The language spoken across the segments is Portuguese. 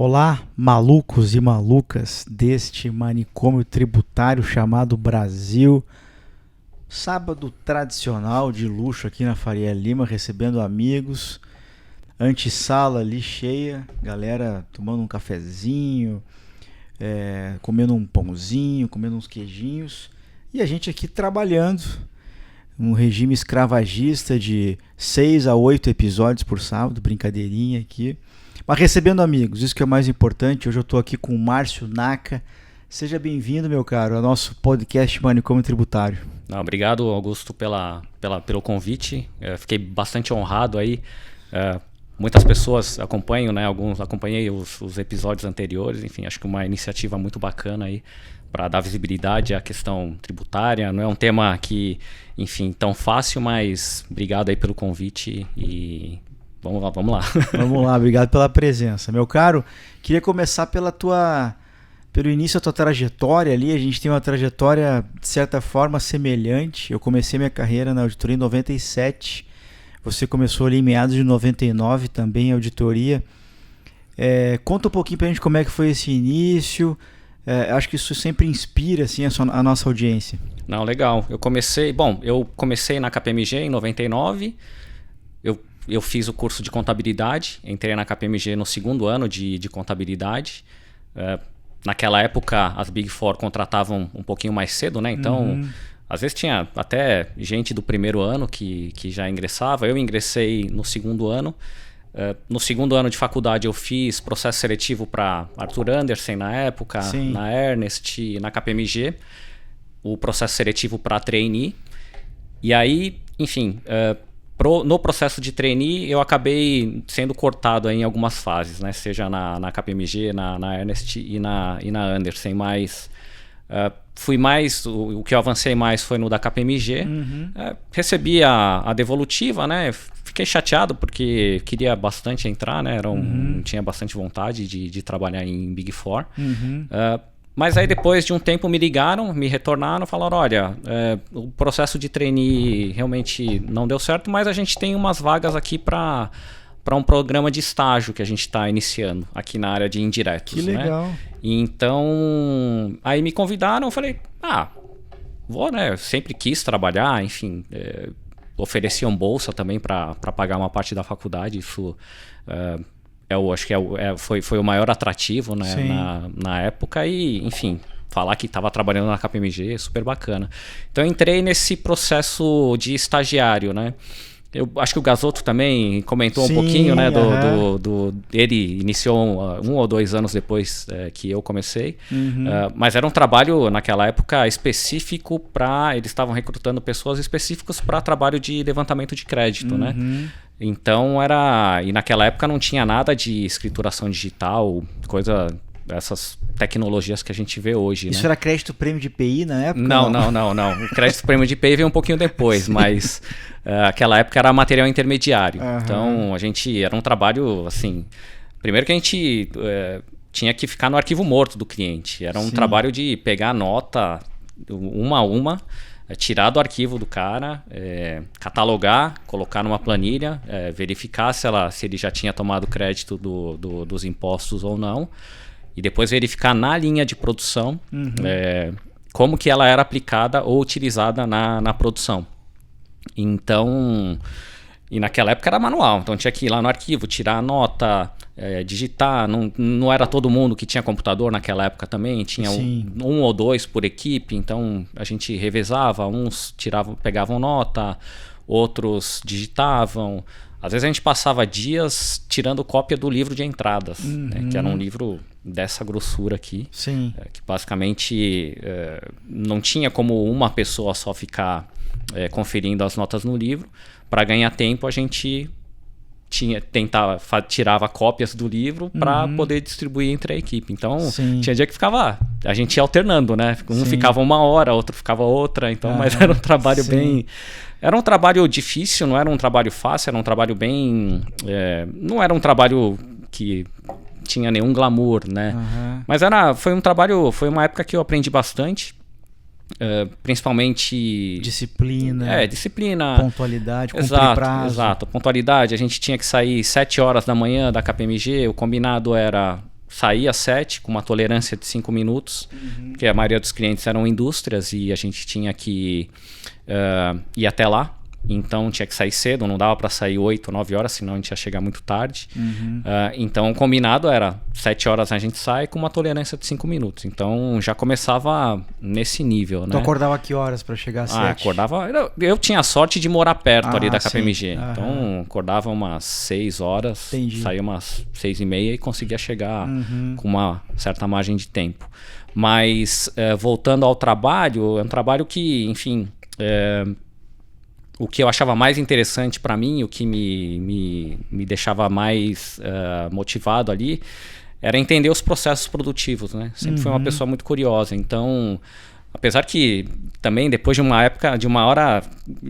Olá, malucos e malucas deste manicômio tributário chamado Brasil. Sábado tradicional de luxo aqui na Faria Lima, recebendo amigos. Antessala ali cheia, galera tomando um cafezinho, comendo um pãozinho, comendo uns queijinhos. E a gente aqui trabalhando, um regime escravagista de 6 a 8 episódios por sábado, brincadeirinha aqui. Mas recebendo amigos, isso que é o mais importante. Hoje eu estou aqui com o Márcio Naka. Seja bem-vindo, meu caro, ao nosso podcast Manicômio Tributário. Obrigado, Augusto, pelo convite. Fiquei bastante honrado aí. Muitas pessoas acompanham, né? Acompanhei os episódios anteriores. Enfim, acho que uma iniciativa muito bacana aí para dar visibilidade à questão tributária. Não é um tema que, enfim, tão fácil, mas obrigado aí pelo convite e vamos lá. Vamos lá, obrigado pela presença. Meu caro, queria começar pelo início da tua trajetória ali. A gente tem uma trajetória, de certa forma, semelhante. Eu comecei minha carreira na auditoria em 97. Você começou ali em meados de 99 também em auditoria. Conta um pouquinho pra gente como é que foi esse início. Acho que isso sempre inspira assim, a nossa audiência. Não, legal. Eu comecei na KPMG em 99. Eu fiz o curso de contabilidade, entrei na KPMG no segundo ano de contabilidade. Naquela época, as Big Four contratavam um pouquinho mais cedo, né? Então, às vezes tinha até gente do primeiro ano que já ingressava. Eu ingressei no segundo ano. No segundo ano de faculdade, eu fiz processo seletivo para Arthur Andersen na época, Sim. na Ernest, na KPMG. O processo seletivo para trainee. E aí, enfim... No processo de trainee, eu acabei sendo cortado em algumas fases, né? Seja na KPMG, na Ernest e na Andersen, mas o que eu avancei mais foi no da KPMG. Recebi a devolutiva, né? Fiquei chateado porque queria bastante entrar, né? Tinha bastante vontade de trabalhar em Big Four. Mas aí depois de um tempo me retornaram, falaram, olha, o processo de trainee realmente não deu certo, mas a gente tem umas vagas aqui para um programa de estágio que a gente está iniciando aqui na área de indiretos. Que legal. Né? Então, aí me convidaram, eu falei, vou, né? Eu sempre quis trabalhar, enfim, ofereciam bolsa também para pagar uma parte da faculdade, isso... Eu acho que foi o maior atrativo, né, na época e, enfim, falar que estava trabalhando na KPMG é super bacana. Então eu entrei nesse processo de estagiário, né? Eu acho que o Gasoto também comentou um pouquinho, né, ele iniciou 1 ou 2 anos depois que eu comecei, mas era um trabalho naquela época específico eles estavam recrutando pessoas específicas para trabalho de levantamento de crédito, né? Então e naquela época não tinha nada de escrituração digital, essas tecnologias que a gente vê hoje. Isso né? era crédito prêmio de IPI na época? Não. O crédito prêmio de IPI veio um pouquinho depois, mas aquela época era material intermediário. Então era um trabalho assim. Primeiro que a gente tinha que ficar no arquivo morto do cliente. Era um trabalho de pegar a nota uma a uma, tirar do arquivo do cara, catalogar, colocar numa planilha, verificar se ele já tinha tomado crédito dos impostos ou não, e depois verificar na linha de produção como que ela era aplicada ou utilizada na produção. Então, e naquela época era manual, então tinha que ir lá no arquivo, tirar a nota, digitar, não era todo mundo que tinha computador naquela época também, tinha um ou dois por equipe, então a gente revezava, uns pegavam nota, outros digitavam. Às vezes a gente passava dias tirando cópia do livro de entradas, né, que era um livro dessa grossura aqui, que basicamente não tinha como uma pessoa só ficar conferindo as notas no livro. Para ganhar tempo, a gente tirava cópias do livro para poder distribuir entre a equipe. Então, tinha dia que a gente ia alternando, né? Um ficava 1 hora, outro ficava outra. Então, mas era um trabalho era um trabalho difícil, não era um trabalho fácil, era um trabalho bem... não era um trabalho que tinha nenhum glamour, né? Mas foi uma época que eu aprendi bastante. Principalmente disciplina, pontualidade, cumprir prazo. Exato, pontualidade. A gente tinha que sair 7 horas da manhã da KPMG, o combinado era saía às 7 com uma tolerância de 5 minutos, porque a maioria dos clientes eram indústrias e a gente tinha que ir até lá. Então tinha que sair cedo, não dava para sair 8, 9 horas, senão a gente ia chegar muito tarde. Então o combinado era 7 horas a gente sai com uma tolerância de 5 minutos. Então já começava nesse nível, né? Tu acordava que horas para chegar às 7? Acordava... Eu tinha a sorte de morar perto ali da KPMG. Então acordava umas 6 horas, saía umas 6h30 e conseguia chegar com uma certa margem de tempo. Mas voltando ao trabalho, é um trabalho que, enfim... O que eu achava mais interessante para mim, o que me deixava mais motivado ali, era entender os processos produtivos, né? Sempre fui uma pessoa muito curiosa. Então, apesar que também depois de uma época, de uma hora,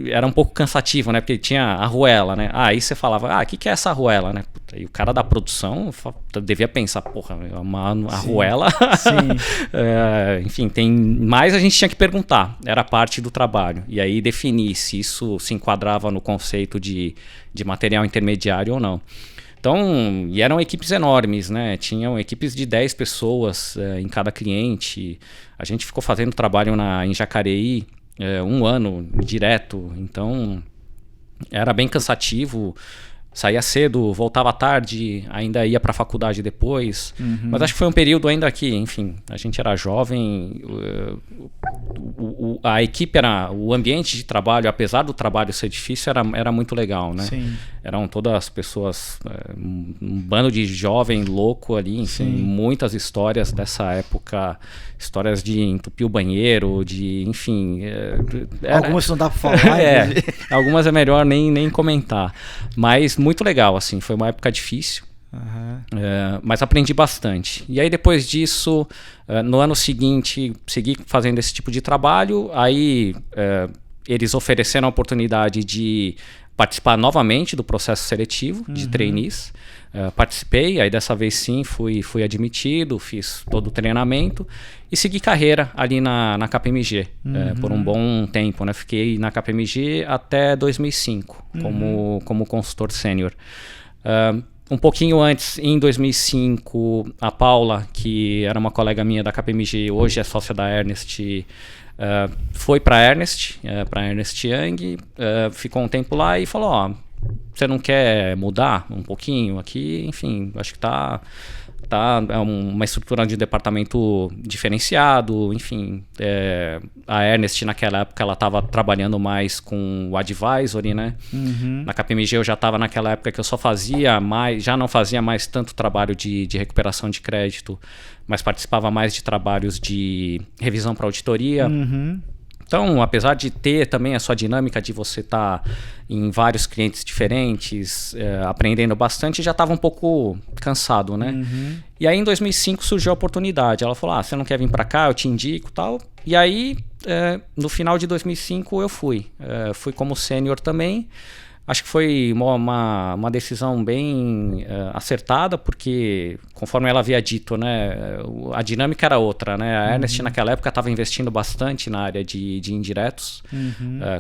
era um pouco cansativo, né? Porque tinha a arruela, né? Aí você falava, o que é essa arruela, né? Puta, e o cara da produção devia pensar, porra, uma arruela. Enfim, mais a gente tinha que perguntar. Era parte do trabalho. E aí definir se isso se enquadrava no conceito de material intermediário ou não. Então, e eram equipes enormes, né? Tinham equipes de 10 pessoas em cada cliente. A gente ficou fazendo trabalho em Jacareí 1 ano direto. Então, era bem cansativo. Saía cedo, voltava tarde, ainda ia para a faculdade depois. Mas acho que foi um período ainda que, enfim, a gente era jovem. A equipe o ambiente de trabalho, apesar do trabalho ser difícil, era muito legal, né? Sim. Eram todas as pessoas, um bando de jovem louco ali, enfim, muitas histórias dessa época, histórias de entupir o banheiro, enfim... Algumas não dá para falar. Algumas é melhor nem comentar, mas muito legal, assim, foi uma época difícil. Mas aprendi bastante. E aí depois disso, no ano seguinte, segui fazendo esse tipo de trabalho. Aí eles ofereceram a oportunidade de participar novamente do processo seletivo de trainees. Participei, aí dessa vez sim fui admitido, fiz todo o treinamento e segui carreira ali na KPMG por um bom tempo, né? Fiquei na KPMG até 2005 como consultor sênior. Um pouquinho antes, em 2005, a Paula, que era uma colega minha da KPMG, hoje é sócia da Ernest, foi para a Ernest Young, ficou um tempo lá e falou, você não quer mudar um pouquinho aqui? Enfim, acho que é uma estrutura de departamento diferenciado, enfim. A Ernest naquela época ela estava trabalhando mais com o advisory, né? Na KPMG eu já estava naquela época que eu já não fazia mais tanto trabalho de recuperação de crédito, mas participava mais de trabalhos de revisão para auditoria. Então, apesar de ter também a sua dinâmica de você estar em vários clientes diferentes, aprendendo bastante, já estava um pouco cansado, né? E aí, em 2005, surgiu a oportunidade. Ela falou, você não quer vir para cá? Eu te indico e tal. E aí, no final de 2005, eu fui. Fui como sênior também. Acho que foi uma decisão bem acertada, porque, conforme ela havia dito, né, a dinâmica era outra, né? A Ernest, naquela época, estava investindo bastante na área de indiretos.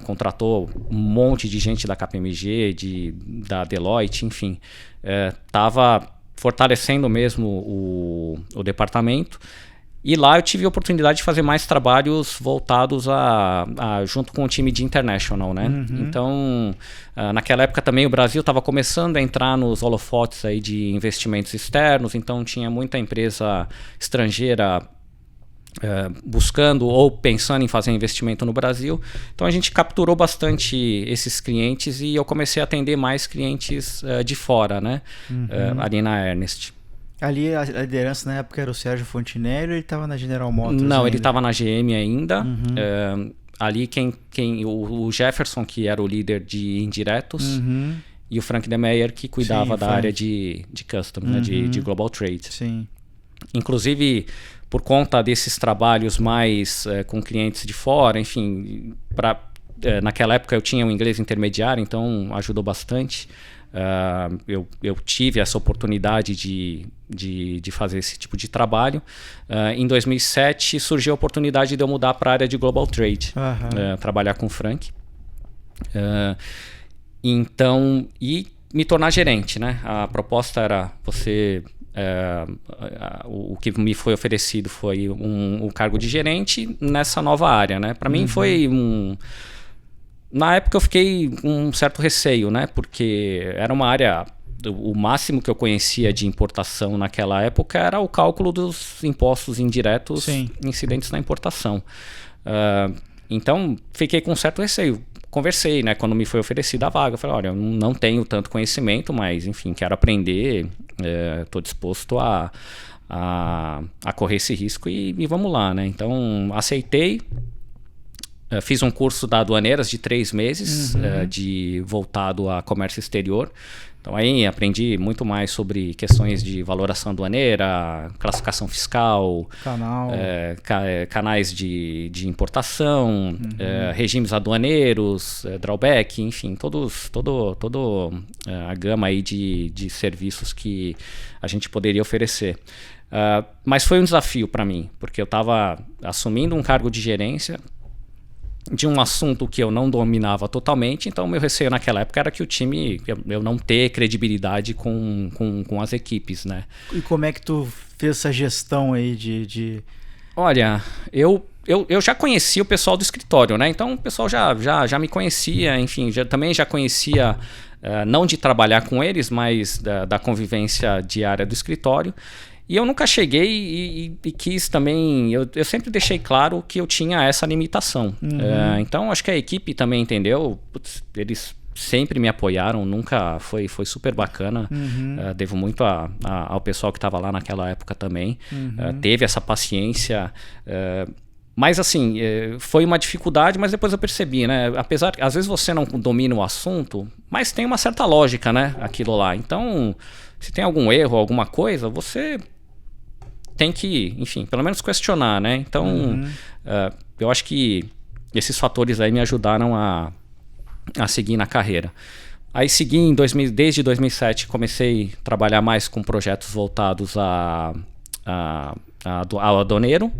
Contratou um monte de gente da KPMG, da Deloitte, enfim. Estava fortalecendo mesmo o departamento. E lá eu tive a oportunidade de fazer mais trabalhos voltados junto com o time de International, né? Então, naquela época também o Brasil estava começando a entrar nos holofotes aí de investimentos externos, então tinha muita empresa estrangeira buscando ou pensando em fazer investimento no Brasil. Então a gente capturou bastante esses clientes e eu comecei a atender mais clientes de fora, né? Ali na Ernest. Ali a liderança na época era o Sérgio Fontinelli ou ele estava na General Motors? Não, ainda? Ele estava na GM ainda. Ali o Jefferson, que era o líder de indiretos, e o Frank Demeyer, que cuidava da área de customs, né, de global trade. Sim. Inclusive, por conta desses trabalhos mais com clientes de fora, enfim, naquela época eu tinha um inglês intermediário, então ajudou bastante. Eu tive essa oportunidade de fazer esse tipo de trabalho. Em 2007 surgiu a oportunidade de eu mudar para a área de Global Trade, trabalhar com o Frank. Então, e me tornar gerente, né? A proposta era você o que me foi oferecido foi o cargo de gerente nessa nova área, né? Para mim foi na época eu fiquei com um certo receio, né? Porque era uma área, o máximo que eu conhecia de importação naquela época era o cálculo dos impostos indiretos incidentes na importação. Então fiquei com um certo receio. Conversei, né? Quando me foi oferecida a vaga, eu falei, olha, eu não tenho tanto conhecimento, mas enfim, quero aprender, estou disposto a correr esse risco e vamos lá, né? Então aceitei, fiz um curso da Aduaneiras de 3 meses, voltado a comércio exterior. Então aí aprendi muito mais sobre questões de valoração aduaneira, classificação fiscal, canais de importação, regimes aduaneiros, drawback, enfim, toda a gama aí de serviços que a gente poderia oferecer. Mas foi um desafio para mim, porque eu estava assumindo um cargo de gerência de um assunto que eu não dominava totalmente, então meu receio naquela época era que o time, eu não ter credibilidade com as equipes, né? E como é que tu fez essa gestão aí de... Olha, eu já conhecia o pessoal do escritório, né? Então o pessoal já me conhecia, enfim, também já conhecia, não de trabalhar com eles, mas da convivência diária do escritório. E eu nunca cheguei e quis também... Eu sempre deixei claro que eu tinha essa limitação. Então, acho que a equipe também entendeu. Eles sempre me apoiaram, nunca... Foi super bacana. Devo muito ao pessoal que estava lá naquela época também. Teve essa paciência. Mas, assim, foi uma dificuldade, mas depois eu percebi, né? Apesar que às vezes você não domina o assunto, mas tem uma certa lógica, né? Aquilo lá. Então, se tem algum erro, alguma coisa, você... tem que, enfim, pelo menos questionar, né? Então, eu acho que esses fatores aí me ajudaram a seguir na carreira. Aí segui desde 2007, comecei a trabalhar mais com projetos voltados ao aduaneiro,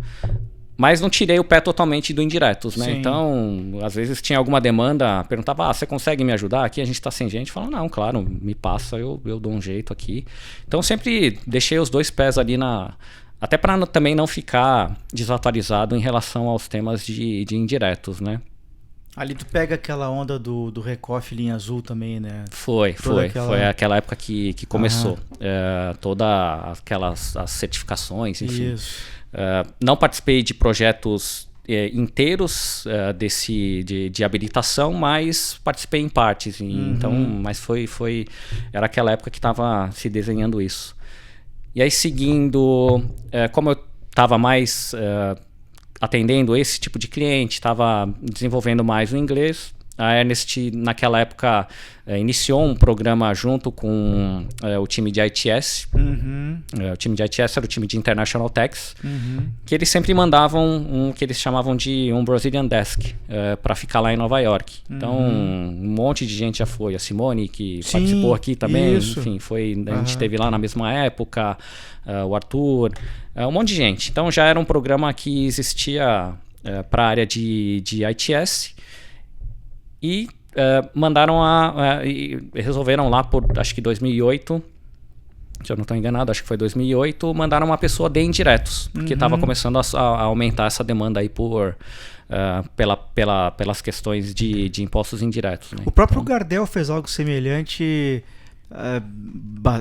mas não tirei o pé totalmente do indiretos, né? Então, às vezes tinha alguma demanda, perguntava, você consegue me ajudar? Aqui a gente está sem gente. Eu falava, não, claro, me passa, eu dou um jeito aqui. Então, sempre deixei os 2 pés ali até para também não ficar desatualizado em relação aos temas de indiretos, né? Ali tu pega aquela onda do Recoff linha azul também, né? Foi aquela época que começou. Todas aquelas as certificações, enfim. Isso. Não participei de projetos inteiros de habilitação, mas participei em partes. Então, mas era aquela época que estava se desenhando isso. E aí, seguindo, como eu estava mais atendendo esse tipo de cliente, estava desenvolvendo mais o inglês, a Ernest, naquela época, iniciou um programa junto com o time de ITS. O time de ITS era o time de International Tax, que eles sempre mandavam que eles chamavam de um Brazilian Desk para ficar lá em Nova York. Então, um monte de gente já foi. A Simone, que participou aqui também, enfim, a gente esteve lá na mesma época, o Arthur, um monte de gente. Então, já era um programa que existia para a área de ITS. E mandaram resolveram lá por, acho que 2008, se eu não estou enganado, acho que foi 2008, mandaram uma pessoa de indiretos, porque estava começando a aumentar essa demanda aí pelas questões de impostos indiretos. Né? O próprio Gardel fez algo semelhante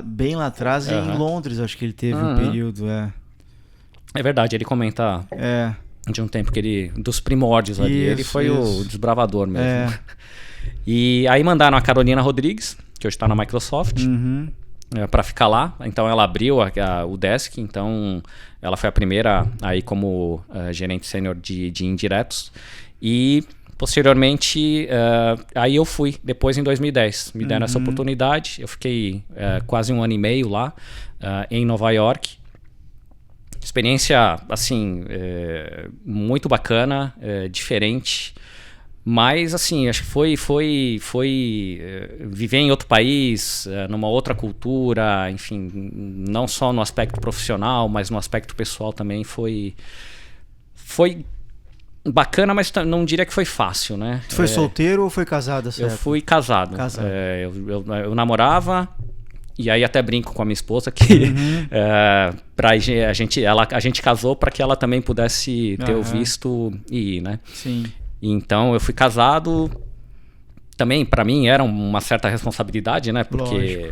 bem lá atrás, em Londres, acho que ele teve um período. É verdade, ele comenta... de um tempo dos primórdios ali. Ele foi o desbravador mesmo. E aí mandaram a Carolina Rodrigues, que hoje está na Microsoft, para ficar lá. Então ela abriu o desk, então ela foi a primeira aí como gerente sênior de indiretos. E posteriormente, aí eu fui, depois em 2010. Me deram essa oportunidade, eu fiquei quase 1 ano e meio lá, em Nova York. Experiência, assim, muito bacana, diferente, mas, assim, acho que foi viver em outro país, numa outra cultura, enfim, não só no aspecto profissional, mas no aspecto pessoal também foi bacana, mas não diria que foi fácil, né? Tu foi solteiro ou foi casado? Eu fui casado. Eu namorava. E aí até brinco com a minha esposa que a gente casou para que ela também pudesse ter o visto e ir, né? Sim. Então eu fui casado. Também para mim era uma certa responsabilidade, né? Porque, lógico.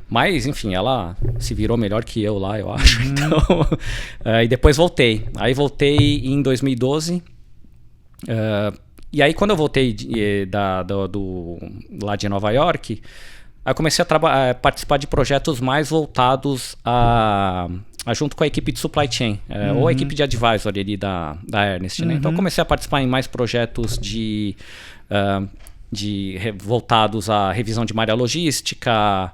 Mas enfim, ela se virou melhor que eu lá, eu acho. Então, e depois voltei. Aí voltei em 2012. E aí quando eu voltei lá de Nova York, aí eu comecei a participar de projetos mais voltados junto com a equipe de supply chain, ou a equipe de advisory ali da Ernest, né? Então eu comecei a participar em mais projetos voltados à revisão de malha logística,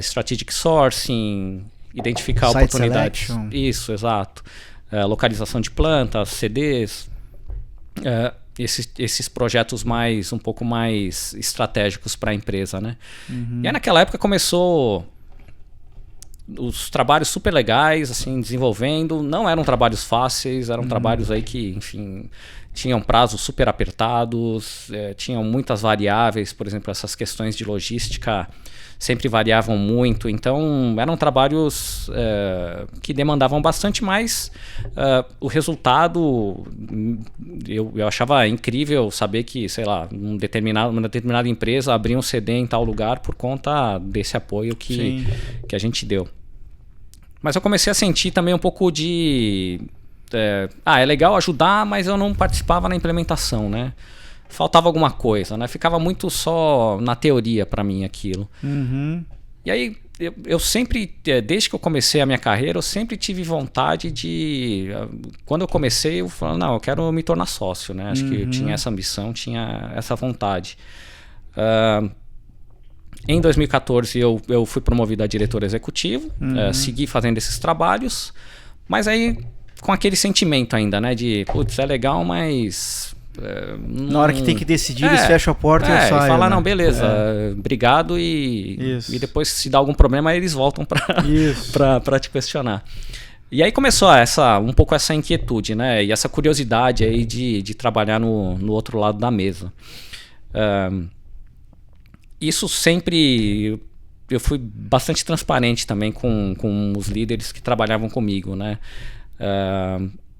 strategic sourcing, identificar Site oportunidades. Selection. Isso, exato. Localização de plantas, CDs, esses projetos um pouco mais estratégicos para a empresa, né? E aí naquela época começou os trabalhos super legais, assim, desenvolvendo. Não eram trabalhos fáceis, eram trabalhos aí que, enfim, tinham prazos super apertados, tinham muitas variáveis, por exemplo, essas questões de logística sempre variavam muito, então eram trabalhos que demandavam bastante mais. O resultado, eu achava incrível saber que, sei lá, uma determinada empresa abria um CD em tal lugar por conta desse apoio que a gente deu. Mas eu comecei a sentir também um pouco de... é legal ajudar, mas eu não participava na implementação, né? Faltava alguma coisa, né? Ficava muito só na teoria para mim aquilo. E aí eu sempre, desde que eu comecei a minha carreira, eu sempre tive vontade de... Quando eu comecei, eu falei, não, eu quero me tornar sócio, né? Acho que eu tinha essa ambição, tinha essa vontade. Em 2014 eu fui promovido a diretor executivo, segui fazendo esses trabalhos, mas aí com aquele sentimento ainda, né? De, putz, é legal, mas... na hora que tem que decidir, eles fecham a porta e eu saio. E falar, não, beleza, obrigado e depois se dá algum problema eles voltam para te questionar. E aí começou um pouco essa inquietude, né? E essa curiosidade aí de trabalhar no outro lado da mesa. Isso sempre... Eu fui bastante transparente também com os líderes que trabalhavam comigo, né?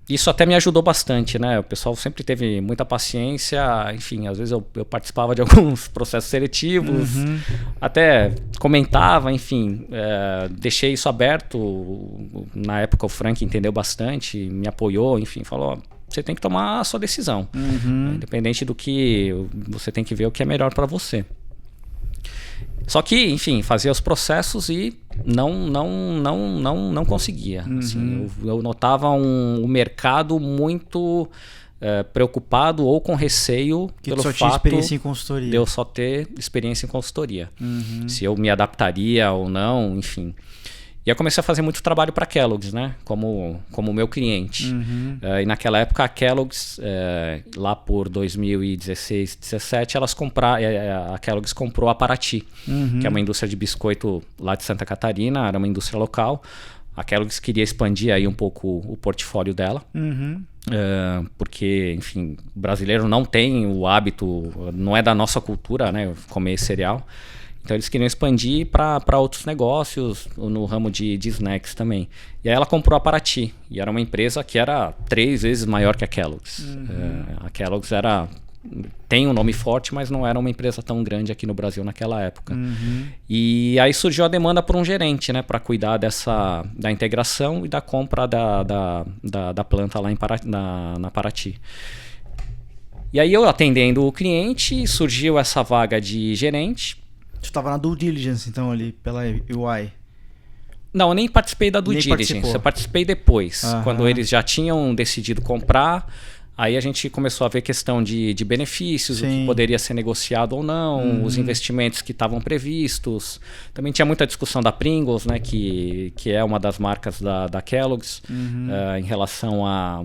Isso até me ajudou bastante, né? O pessoal sempre teve muita paciência, enfim, às vezes eu participava de alguns processos seletivos, até comentava, enfim, deixei isso aberto. Na época o Frank entendeu bastante, me apoiou, enfim, falou, você tem que tomar a sua decisão, independente do que, você tem que ver o que é melhor para você. Só que, enfim, fazia os processos e não conseguia. Assim, eu notava um mercado muito preocupado ou com receio pelo fato tinha experiência em consultoria. De eu só ter experiência em consultoria. Se eu me adaptaria ou não, enfim. E eu comecei a fazer muito trabalho para a Kellogg's, né? Como meu cliente. E naquela época a Kellogg's, lá por 2016, 2017, a Kellogg's comprou a Paraty, que é uma indústria de biscoito lá de Santa Catarina, era uma indústria local. A Kellogg's queria expandir aí um pouco o portfólio dela, porque, enfim, o brasileiro não tem o hábito, não é da nossa cultura, né? Comer cereal. Então eles queriam expandir para outros negócios, no ramo de snacks também. E aí ela comprou a Paraty, e era uma empresa que era 3 vezes maior que a Kellogg's. A Kellogg's tem um nome forte, mas não era uma empresa tão grande aqui no Brasil naquela época. E aí surgiu a demanda por um gerente, né, para cuidar da integração e da compra da planta lá na Paraty. E aí eu atendendo o cliente, surgiu essa vaga de gerente. Tu estava na due diligence, então, ali, pela UI? Não, eu nem participei da due diligence. Eu participei depois, quando eles já tinham decidido comprar. Aí a gente começou a ver questão de benefícios, o que poderia ser negociado ou não, os investimentos que estavam previstos. Também tinha muita discussão da Pringles, né, que é uma das marcas da Kellogg's, em relação a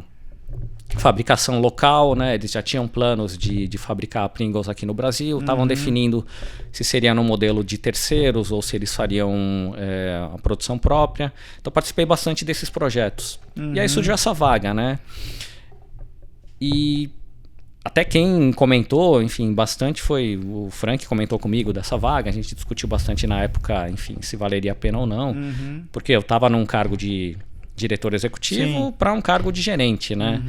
fabricação local, né? Eles já tinham planos de fabricar Pringles aqui no Brasil, estavam definindo se seria no modelo de terceiros ou se eles fariam a produção própria. Então participei bastante desses projetos. E aí surgiu essa vaga, né? E Até quem comentou, enfim, bastante foi o Frank, comentou comigo dessa vaga. A gente discutiu bastante na época, enfim, se valeria a pena ou não. Porque eu estava num cargo de diretor executivo para um cargo de gerente, né?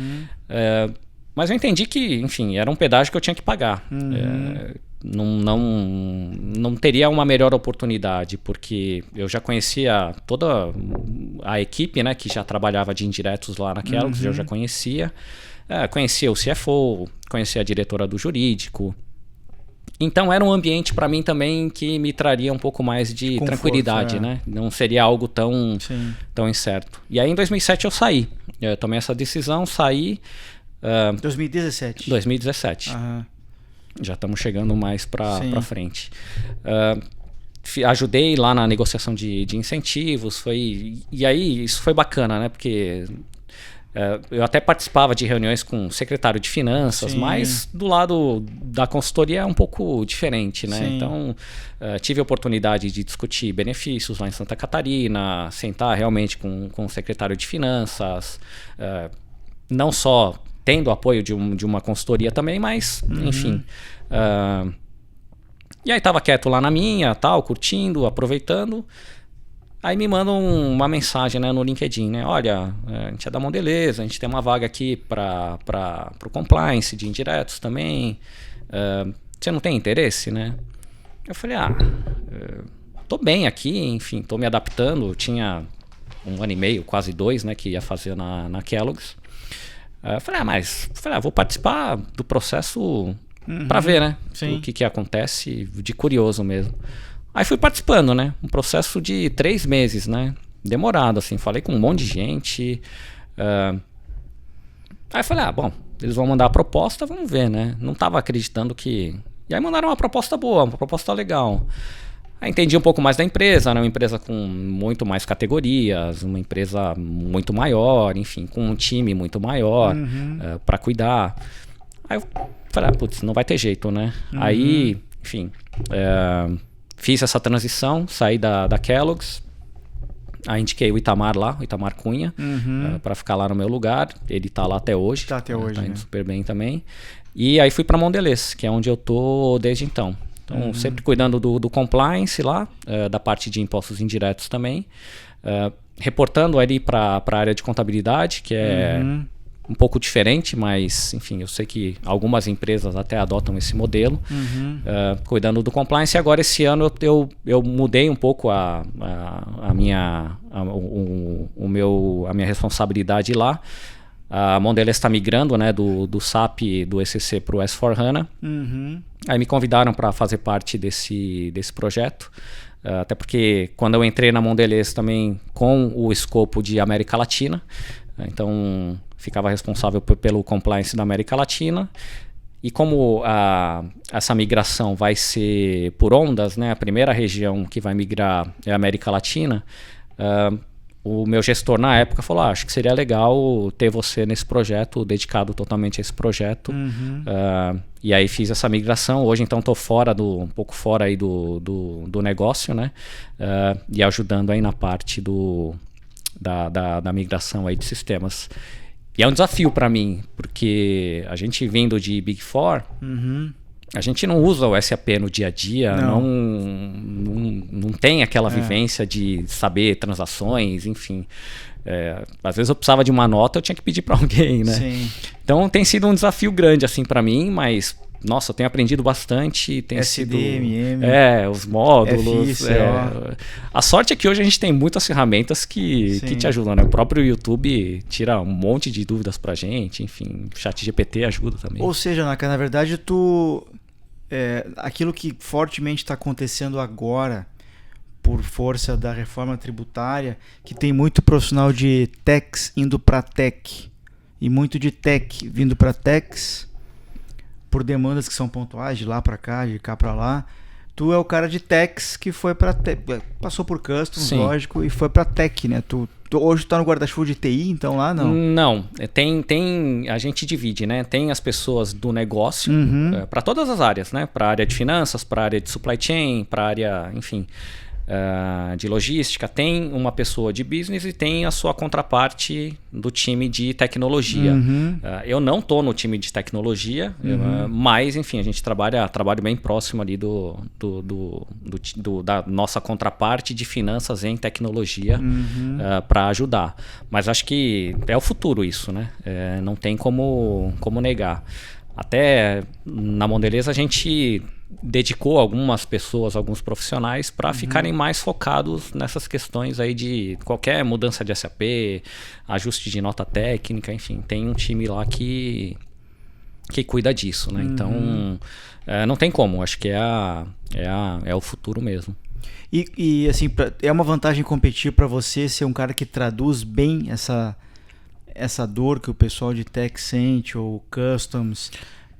Mas eu entendi que, enfim, era um pedágio que eu tinha que pagar. Não teria uma melhor oportunidade, porque eu já conhecia toda a equipe, né, que já trabalhava de indiretos lá na Kellogg's, eu já conhecia. Conhecia o CFO, conhecia a diretora do jurídico. Então era um ambiente para mim também que me traria um pouco mais de conforto, tranquilidade, né? Não seria algo tão incerto. E aí em 2007 eu saí. Eu tomei essa decisão, saí. 2017. 2017. Já estamos chegando mais para frente. Ajudei lá na negociação de incentivos. E aí isso foi bacana, né? Porque eu até participava de reuniões com o secretário de finanças, mas do lado da consultoria é um pouco diferente, né? Então, tive a oportunidade de discutir benefícios lá em Santa Catarina, sentar realmente com o secretário de finanças, não só tendo apoio de uma consultoria também, mas, enfim. E aí estava quieto lá na minha, tal, curtindo, aproveitando. Aí me mandam uma mensagem, né, no LinkedIn, né? Olha, a gente é da Mondelez, a gente tem uma vaga aqui para o compliance de indiretos também. Você não tem interesse, né? Eu falei, tô bem aqui, enfim, tô me adaptando. Eu tinha 1 ano e meio, quase 2, né, que ia fazer na Kellogg's. Eu falei, vou participar do processo para ver, né? O que acontece, de curioso mesmo. Aí fui participando, né? Um processo de 3 meses, né? Demorado, assim. Falei com um monte de gente. Aí falei, bom, eles vão mandar a proposta, vamos ver, né? Não tava acreditando que... E aí mandaram uma proposta boa, uma proposta legal. Aí entendi um pouco mais da empresa, né? Uma empresa com muito mais categorias, uma empresa muito maior, enfim, com um time muito maior para cuidar. Aí eu falei, putz, não vai ter jeito, né? Aí, enfim... Fiz essa transição, saí da Kellogg's, aí indiquei o Itamar lá, o Itamar Cunha, para ficar lá no meu lugar. Ele tá lá até hoje. Tá indo super bem também. E aí fui para Mondelez, que é onde eu tô desde então. Então, sempre cuidando do compliance lá, da parte de impostos indiretos também. Reportando ali para a área de contabilidade, que é... um pouco diferente, mas enfim, eu sei que algumas empresas até adotam esse modelo, cuidando do compliance. E agora esse ano eu mudei um pouco a minha responsabilidade lá. A Mondelez está migrando, né, do SAP, do ECC para o S/4HANA. Aí me convidaram para fazer parte desse projeto. Até porque quando eu entrei na Mondelez também com o escopo de América Latina, então ficava responsável pelo compliance da América Latina. E como essa migração vai ser por ondas, né? A primeira região que vai migrar é a América Latina. O meu gestor na época falou, acho que seria legal ter você nesse projeto, dedicado totalmente a esse projeto. E aí fiz essa migração. Hoje então estou um pouco fora aí do negócio, né? E ajudando aí na parte da migração aí de sistemas. E é um desafio para mim, porque a gente vindo de Big Four, a gente não usa o SAP no dia a dia, não tem aquela vivência de saber transações, enfim. Às vezes eu precisava de uma nota, eu tinha que pedir para alguém, né? Sim. Então tem sido um desafio grande assim para mim, mas nossa, eu tenho aprendido bastante, tem sido os módulos. A sorte é que hoje a gente tem muitas ferramentas que te ajudam, né? O próprio YouTube tira um monte de dúvidas pra gente, enfim, o ChatGPT ajuda também. Ou seja, Naka, na verdade aquilo que fortemente está acontecendo agora por força da reforma tributária, que tem muito profissional de techs indo para tech e muito de tech vindo para techs por demandas que são pontuais, de lá para cá, de cá para lá. Tu é o cara de techs que foi para passou por customs, lógico, e foi para tech, né? Tu hoje tá no guarda-chuva de TI, então lá não? Não, a gente divide, né? Tem as pessoas do negócio, para todas as áreas, né? Para a área de finanças, para a área de supply chain, para a área, enfim, de logística, tem uma pessoa de business e tem a sua contraparte do time de tecnologia. Eu não estou no time de tecnologia, mas, enfim, a gente trabalha bem próximo ali da nossa contraparte de finanças em tecnologia para ajudar. Mas acho que é o futuro isso, né? Não tem como negar. Até na Mondelez a gente dedicou algumas pessoas, alguns profissionais para ficarem mais focados nessas questões aí de qualquer mudança de SAP, ajuste de nota técnica, enfim, tem um time lá que cuida disso, né? Então, não tem como, acho que é o futuro mesmo. E assim, é uma vantagem competir para você ser um cara que traduz bem essa dor que o pessoal de tech sente, ou customs,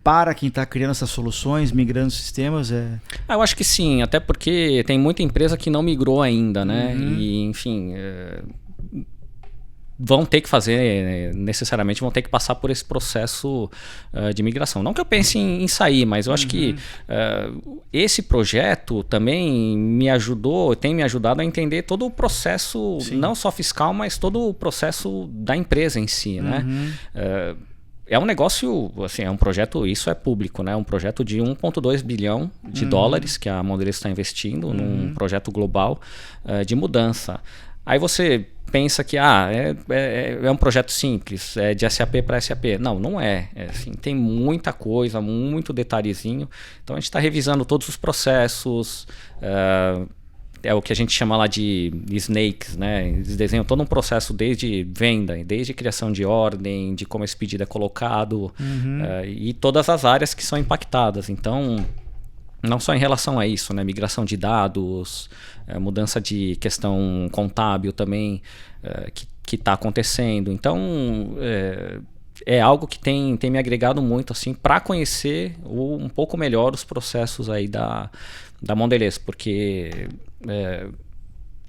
para quem está criando essas soluções, migrando sistemas? Eu acho que sim, até porque tem muita empresa que não migrou ainda, né? E, enfim, vão ter que fazer, necessariamente vão ter que passar por esse processo de migração. Não que eu pense em sair, mas eu acho que esse projeto também tem me ajudado a entender todo o processo, não só fiscal, mas todo o processo da empresa em si, né? É um negócio, assim, é um projeto, isso é público, né? Um projeto de 1,2 bilhão de dólares que a Mondelez está investindo num projeto global de mudança. Aí você pensa que é um projeto simples, é de SAP para SAP. Não é. Assim, tem muita coisa, muito detalhezinho. Então a gente está revisando todos os processos. É o que a gente chama lá de snakes, né? Eles desenham todo um processo desde venda, desde criação de ordem, de como esse pedido é colocado, e todas as áreas que são impactadas. Então, não só em relação a isso, né? Migração de dados, mudança de questão contábil também, que está acontecendo. Então, é algo que tem me agregado muito assim, para conhecer um pouco melhor os processos aí da Mondelez, porque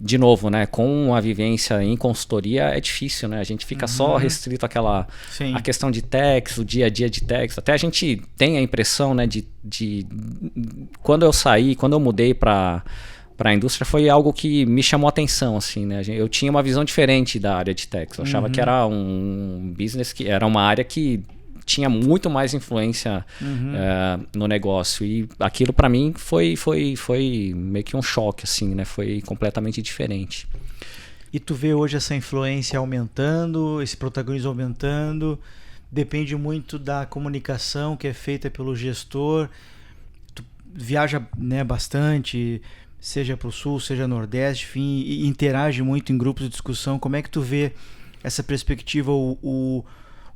de novo, né, com a vivência em consultoria é difícil, né? A gente fica só restrito àquela a questão de tax, o dia a dia de tax. Até a gente tem a impressão, né, de quando eu mudei para a indústria, foi algo que me chamou a atenção, assim, né? Eu tinha uma visão diferente da área de tax. Eu achava que era um business que era uma área que tinha muito mais influência no negócio, e aquilo para mim foi meio que um choque, assim, né? Foi completamente diferente. E tu vê hoje essa influência aumentando, esse protagonismo aumentando? Depende muito da comunicação que é feita pelo gestor. Tu viaja, né, bastante, seja para o sul, seja nordeste, enfim, e interage muito em grupos de discussão. Como é que tu vê essa perspectiva?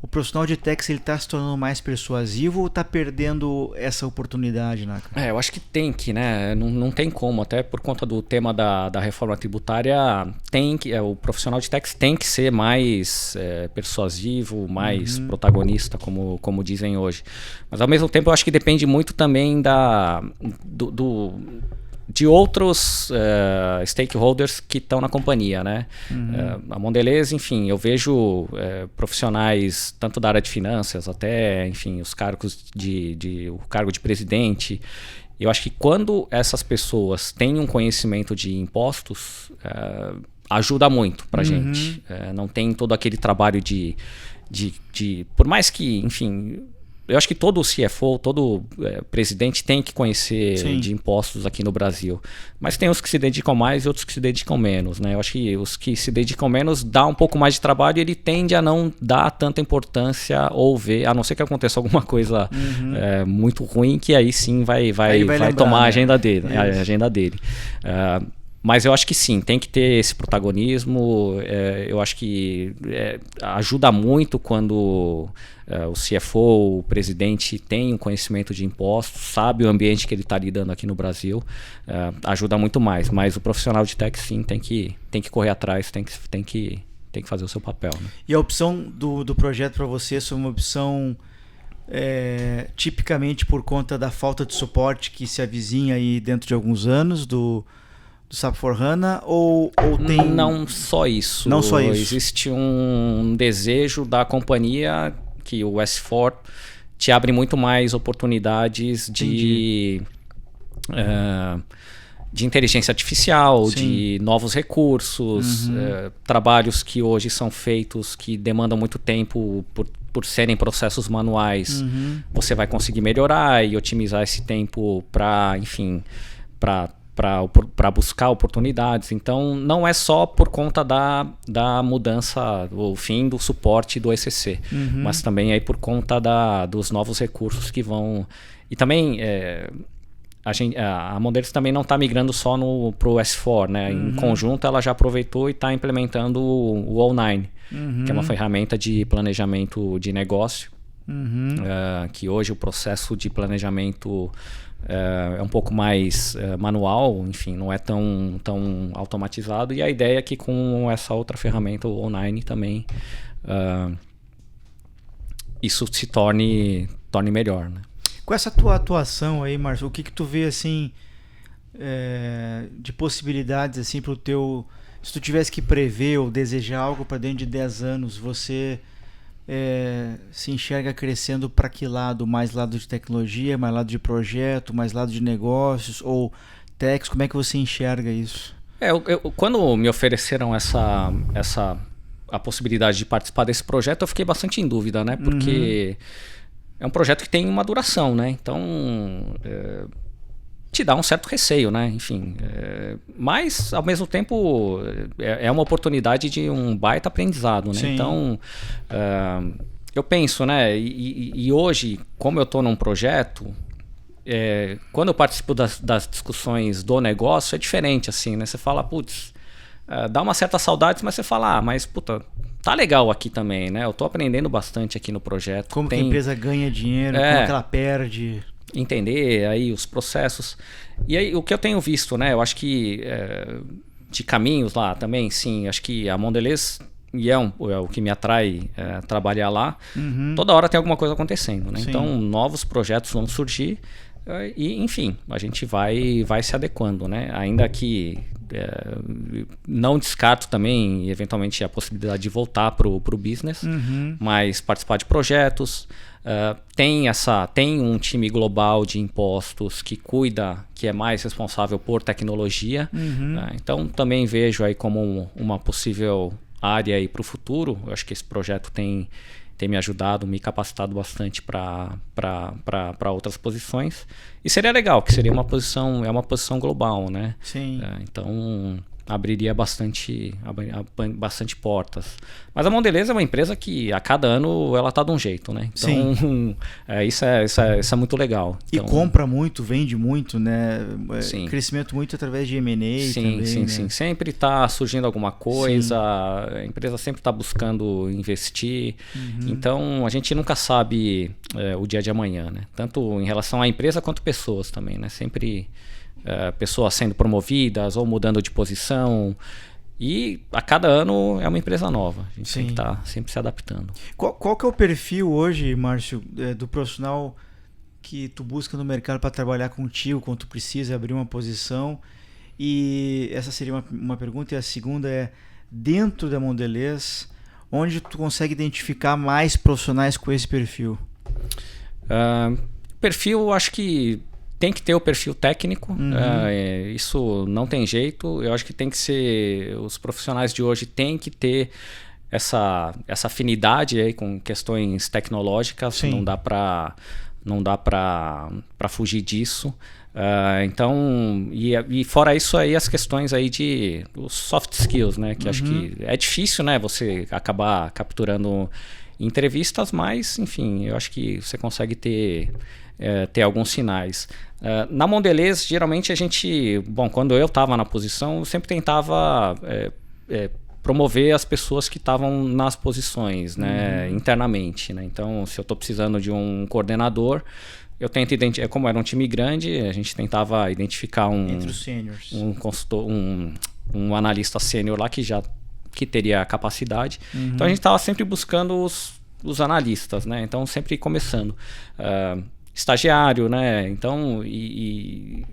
O profissional de tax, ele está se tornando mais persuasivo ou está perdendo essa oportunidade, Naka? Eu acho que tem que, né? Não tem como, até por conta do tema da reforma tributária, o profissional de tax tem que ser mais persuasivo, mais protagonista, como dizem hoje. Mas ao mesmo tempo eu acho que depende muito também de outros stakeholders que estão na companhia, né? A Mondelez, enfim, eu vejo profissionais tanto da área de finanças até, enfim, os cargos o cargo de presidente. Eu acho que quando essas pessoas têm um conhecimento de impostos, ajuda muito pra gente. Não tem todo aquele trabalho de por mais que, enfim, eu acho que todo CFO, todo presidente tem que conhecer de impostos aqui no Brasil. Mas tem os que se dedicam mais e outros que se dedicam menos, né? Eu acho que os que se dedicam menos dá um pouco mais de trabalho e ele tende a não dar tanta importância ou ver, a não ser que aconteça alguma coisa muito ruim, que aí sim vai lembrar, tomar a agenda dele. A agenda dele. Mas eu acho que sim, tem que ter esse protagonismo. Eu acho que ajuda muito quando o CFO, o presidente, tem um conhecimento de impostos, sabe o ambiente que ele está lidando aqui no Brasil. Ajuda muito mais. Mas o profissional de tech, sim, tem que correr atrás, tem que fazer o seu papel, né? E a opção do projeto para você foi uma opção tipicamente por conta da falta de suporte que se avizinha aí dentro de alguns anos do SAP S/4HANA, ou tem... Não só isso. Não só isso. Existe um desejo da companhia que o S4 te abre muito mais oportunidades de inteligência artificial, de novos recursos, trabalhos que hoje são feitos que demandam muito tempo por serem processos manuais. Você vai conseguir melhorar e otimizar esse tempo para, enfim, para buscar oportunidades. Então, não é só por conta da mudança, o fim do suporte do ECC, mas também aí por conta dos novos recursos que vão... E também... A Mondelez também não está migrando só para o S4, né? Em conjunto, ela já aproveitou e está implementando o O9, que é uma ferramenta de planejamento de negócio, que hoje o processo de planejamento é um pouco mais manual, enfim, não é tão automatizado. E a ideia é que com essa outra ferramenta, o O9, também isso se torne melhor, né? Com essa tua atuação aí, Márcio, o que tu vê assim de possibilidades assim pro teu... Se tu tivesse que prever ou desejar algo para dentro de 10 anos, você se enxerga crescendo para que lado? Mais lado de tecnologia, mais lado de projeto, mais lado de negócios ou techs? Como é que você enxerga isso? Quando me ofereceram a possibilidade de participar desse projeto, eu fiquei bastante em dúvida, né? Porque... É um projeto que tem uma duração, né? Então, te dá um certo receio, né? Enfim, mas, ao mesmo tempo, é uma oportunidade de um baita aprendizado, né? Sim. Então, eu penso, né? E hoje, como eu estou num projeto, quando eu participo das discussões do negócio, é diferente, assim, né? Você fala, putz, dá uma certa saudade, mas você fala, mas, puta... Tá legal aqui também, né? Eu tô aprendendo bastante aqui no projeto. Como que a empresa ganha dinheiro, como que ela perde. Entender aí os processos. E aí o que eu tenho visto, né? Eu acho que de caminhos lá também, sim. Acho que a Mondelez, e é o que me atrai trabalhar lá, toda hora tem alguma coisa acontecendo, né? Então novos projetos vão surgir e, enfim, a gente vai se adequando, né? Ainda que... não descarto também eventualmente a possibilidade de voltar para o business, mas participar de projetos, tem um time global de impostos que cuida, que é mais responsável por tecnologia, então também vejo aí como uma possível área para o futuro. Eu acho que esse projeto tem me ajudado, me capacitado bastante para outras posições. E seria legal, que seria uma posição global, né? Sim. Então, abriria bastante portas. Mas a Mondelez é uma empresa que a cada ano ela está de um jeito, né? Então, isso é muito legal. Então, e compra muito, vende muito, né? Sim. Crescimento muito através de M&A também, né? Sim. Sempre está surgindo alguma coisa, a empresa sempre está buscando investir. Então, a gente nunca sabe o dia de amanhã, né? Tanto em relação à empresa quanto pessoas também, né? Sempre... pessoas sendo promovidas ou mudando de posição, e a cada ano é uma empresa nova. A gente tem que estar sempre se adaptando. Qual que é o perfil hoje, Márcio, do profissional que tu busca no mercado para trabalhar contigo quando tu precisa abrir uma posição? E essa seria uma pergunta. E a segunda é, dentro da Mondelez, onde tu consegue identificar mais profissionais com esse perfil? Perfil, eu acho que tem que ter o perfil técnico, isso não tem jeito. Eu acho que tem que ser... Os profissionais de hoje têm que ter essa afinidade aí com questões tecnológicas. Sim. Não dá para fugir disso. Então, e fora isso aí, as questões aí de os soft skills, né? Que acho que é difícil, né? Você acabar capturando entrevistas, mas, enfim, eu acho que você consegue ter alguns sinais. Na Mondelez, geralmente a gente... Bom, quando eu estava na posição, eu sempre tentava promover as pessoas que estavam nas posições, né, internamente, né? Então, se eu estou precisando de um coordenador, eu tento identificar... Como era um time grande, a gente tentava identificar entre os seniors, um consultor, um analista sênior lá que teria capacidade. Então, a gente estava sempre buscando os analistas, né? Então, sempre começando... estagiário, né? Então, e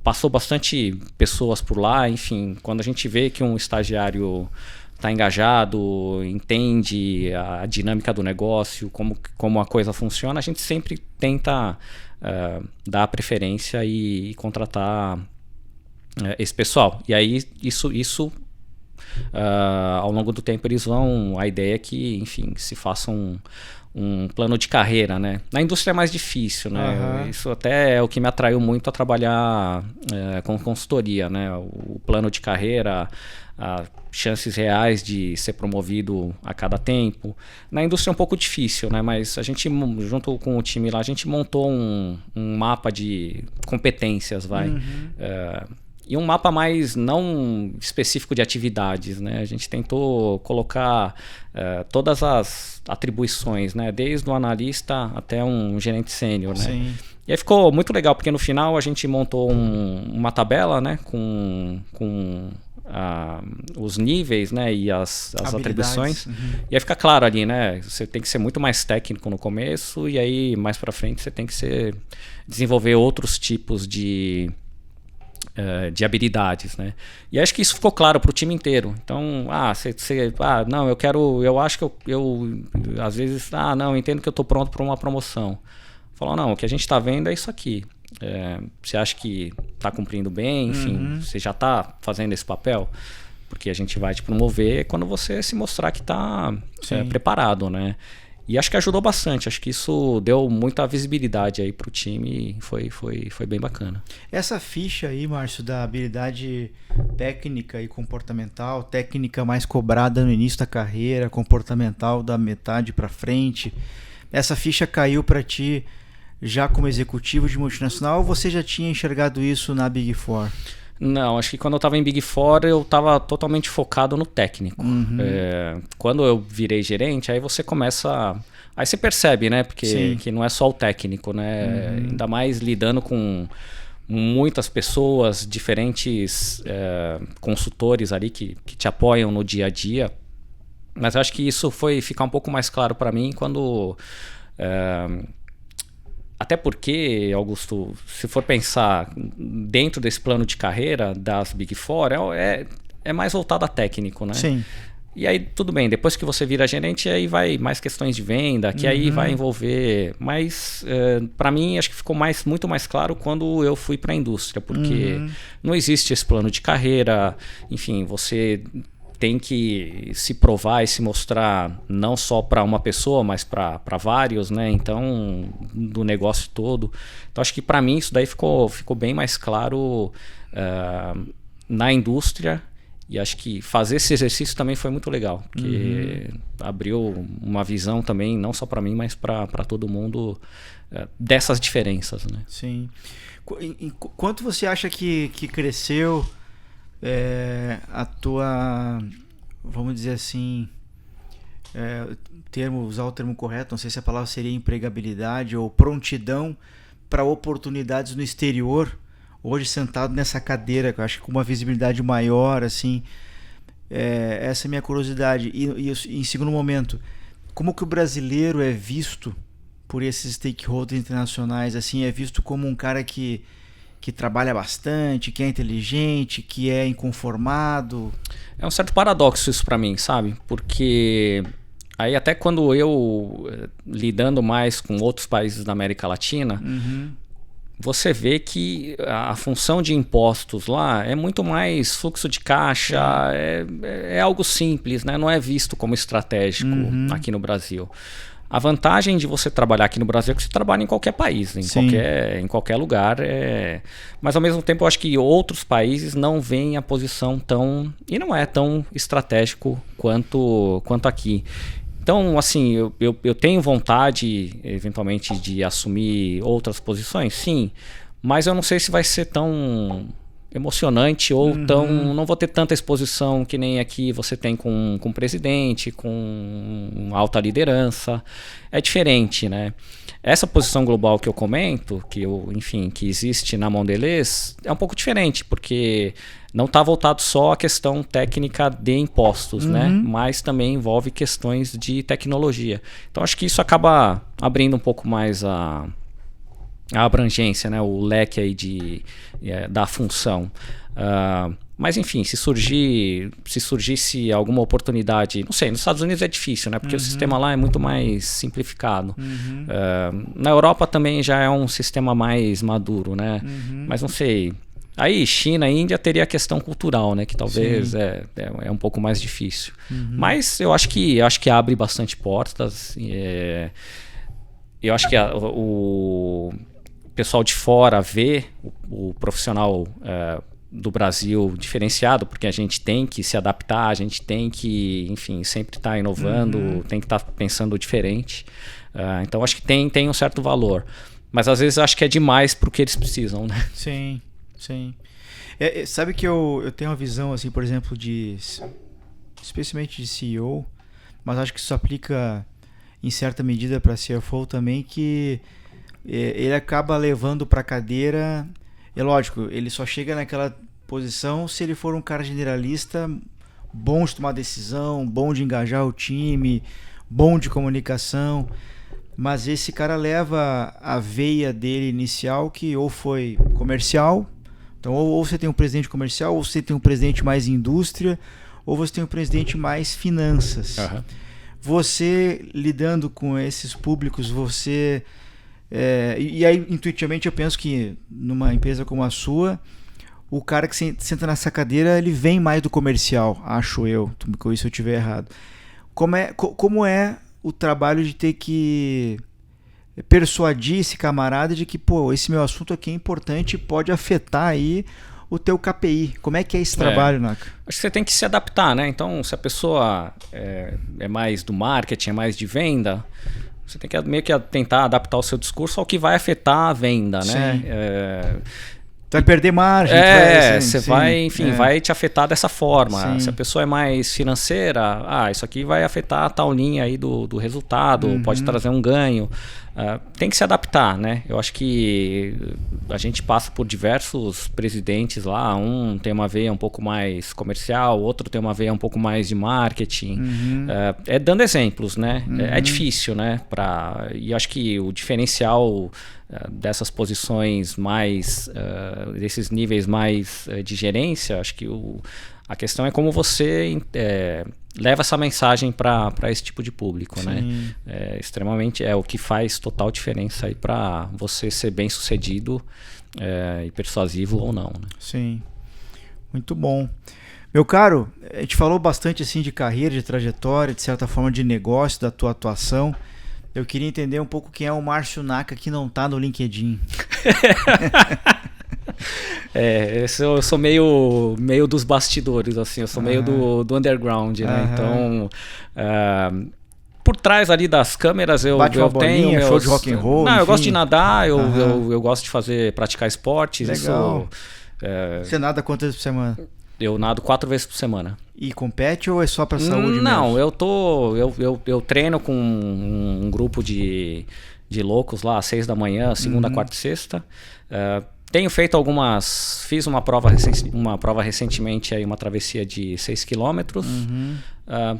passou bastante pessoas por lá. Enfim, quando a gente vê que um estagiário está engajado, entende a dinâmica do negócio, como a coisa funciona, a gente sempre tenta dar preferência e contratar esse pessoal. E aí isso ao longo do tempo a ideia é que, enfim, se faça um plano de carreira, né? Na indústria é mais difícil, né? Isso até é o que me atraiu muito a trabalhar com consultoria, né? O plano de carreira, chances reais de ser promovido a cada tempo. Na indústria é um pouco difícil, né? Mas a gente, junto com o time lá, a gente montou um mapa de competências, e um mapa mais não específico de atividades, né? A gente tentou colocar todas as atribuições, né? Desde o analista até um gerente sênior, né? Sim. E aí ficou muito legal, porque no final a gente montou uma tabela, né? Com os níveis, né? E as atribuições. E aí fica claro ali, né? Você tem que ser muito mais técnico no começo, e aí mais para frente você tem que desenvolver outros tipos de habilidades, né? E acho que isso ficou claro para o time inteiro. Então, não, eu acho que eu às vezes, não, entendo que eu estou pronto para uma promoção. Falou, não, o que a gente está vendo é isso aqui. Você acha que está cumprindo bem, enfim, você já está fazendo esse papel? Porque a gente vai te promover quando você se mostrar que está preparado, né? E acho que ajudou bastante, acho que isso deu muita visibilidade aí pro time e foi bem bacana. Essa ficha aí, Márcio, da habilidade técnica e comportamental, técnica mais cobrada no início da carreira, comportamental da metade para frente, essa ficha caiu para ti já como executivo de multinacional ou você já tinha enxergado isso na Big Four? Não, acho que quando eu estava em Big Four eu estava totalmente focado no técnico. Quando eu virei gerente, aí você começa... Aí você percebe, né? Porque que não é só o técnico, né? Ainda mais lidando com muitas pessoas, diferentes consultores ali que te apoiam no dia a dia. Mas eu acho que isso foi ficar um pouco mais claro para mim quando... Até porque, Augusto, se for pensar dentro desse plano de carreira das Big Four, é mais voltado a técnico, né? Sim. E aí, tudo bem, depois que você vira gerente, aí vai mais questões de venda, que aí vai envolver... Mas, para mim, acho que ficou muito mais claro quando eu fui para a indústria, porque não existe esse plano de carreira, enfim, você... tem que se provar e se mostrar não só para uma pessoa, mas para vários, né? Então, do negócio todo. Então, acho que para mim isso daí ficou bem mais claro na indústria. E acho que fazer esse exercício também foi muito legal, porque abriu uma visão também, não só para mim, mas para todo mundo, dessas diferenças, né? Sim. Quanto você acha que cresceu... a tua, vamos dizer assim, usar o termo correto, não sei se a palavra seria empregabilidade ou prontidão para oportunidades no exterior, hoje sentado nessa cadeira, que eu acho que com uma visibilidade maior, assim, essa é a minha curiosidade. E em segundo momento, como que o brasileiro é visto por esses stakeholders internacionais, assim, é visto como um cara que trabalha bastante, que é inteligente, que é inconformado? É um certo paradoxo isso para mim, sabe? Porque aí até quando eu, lidando mais com outros países da América Latina, você vê que a função de impostos lá é muito mais fluxo de caixa, é algo simples, né? Não é visto como estratégico aqui no Brasil. A vantagem de você trabalhar aqui no Brasil é que você trabalha em qualquer país, em qualquer lugar. Mas ao mesmo tempo eu acho que outros países não veem a posição tão... E não é tão estratégico quanto aqui. Então, assim, eu tenho vontade, eventualmente, de assumir outras posições, sim. Mas eu não sei se vai ser tão emocionante ou não vou ter tanta exposição que nem aqui você tem com o presidente, com alta liderança. É diferente, né? Essa posição global que eu comento, que existe na Mondelez, é um pouco diferente, porque não está voltado só à questão técnica de impostos, né? Mas também envolve questões de tecnologia. Então acho que isso acaba abrindo um pouco mais a abrangência, né? O leque aí da função. Mas enfim, se surgisse alguma oportunidade, não sei, nos Estados Unidos é difícil, né? Porque o sistema lá é muito mais simplificado. Na Europa também já é um sistema mais maduro, né? Mas não sei, Aí China e Índia teria a questão cultural, né? Que talvez é um pouco mais difícil. Mas eu acho que abre bastante portas. Eu acho que o pessoal de fora vê o profissional do Brasil diferenciado, porque a gente tem que se adaptar, a gente tem que, enfim, sempre estar inovando, tem que estar pensando diferente. Então acho que tem um certo valor. Mas às vezes acho que é demais pro que eles precisam, né? Sim. Sabe que eu tenho uma visão, assim, por exemplo, especialmente de CEO, mas acho que isso aplica em certa medida para CFO também, que ele acaba levando para a cadeira. É lógico, ele só chega naquela posição se ele for um cara generalista, bom de tomar decisão, bom de engajar o time, bom de comunicação. Mas esse cara leva a veia dele inicial, que ou foi comercial, então ou você tem um presidente comercial, ou você tem um presidente mais indústria, ou você tem um presidente mais finanças. Você lidando com esses públicos, você... e aí, intuitivamente, eu penso que numa empresa como a sua, o cara que senta nessa cadeira, ele vem mais do comercial, acho eu, se eu estiver errado. Como é o trabalho de ter que persuadir esse camarada de que, pô, esse meu assunto aqui é importante e pode afetar aí o teu KPI. Como é que é esse trabalho, Naka? Acho que você tem que se adaptar, né? Então, se a pessoa é mais do marketing, é mais de venda, você tem que meio que tentar adaptar o seu discurso ao que vai afetar a venda, né? Vai perder margem. Você vai, enfim, vai te afetar dessa forma. Sim. Se a pessoa é mais financeira, isso aqui vai afetar a tal linha aí do resultado, pode trazer um ganho. Tem que se adaptar, né? Eu acho que a gente passa por diversos presidentes lá. Um tem uma veia um pouco mais comercial, outro tem uma veia um pouco mais de marketing. Dando exemplos, né? É difícil, né? E acho que o diferencial dessas posições mais, desses níveis mais de gerência, acho que a questão é como você leva essa mensagem para esse tipo de público, né? Extremamente, o que faz total diferença aí para você ser bem sucedido e persuasivo ou não, né? Sim, muito bom. Meu caro, a gente falou bastante assim de carreira, de trajetória, de certa forma de negócio, da tua atuação. Eu queria entender um pouco quem é o Márcio Naka que não tá no LinkedIn. Eu sou meio dos bastidores, assim, eu sou meio do underground, né? Então, por trás ali das câmeras eu tenho meus... show de rock and roll. Não, eu gosto de nadar, eu gosto de praticar esportes. Legal. Você nada quantas vezes por semana? Eu nado 4 vezes por semana. E compete ou é só pra saúde Não, mesmo? eu treino com um grupo de loucos lá às 6 da manhã, segunda, quarta e sexta. Tenho feito fiz uma prova recentemente, aí, uma travessia de 6 quilômetros.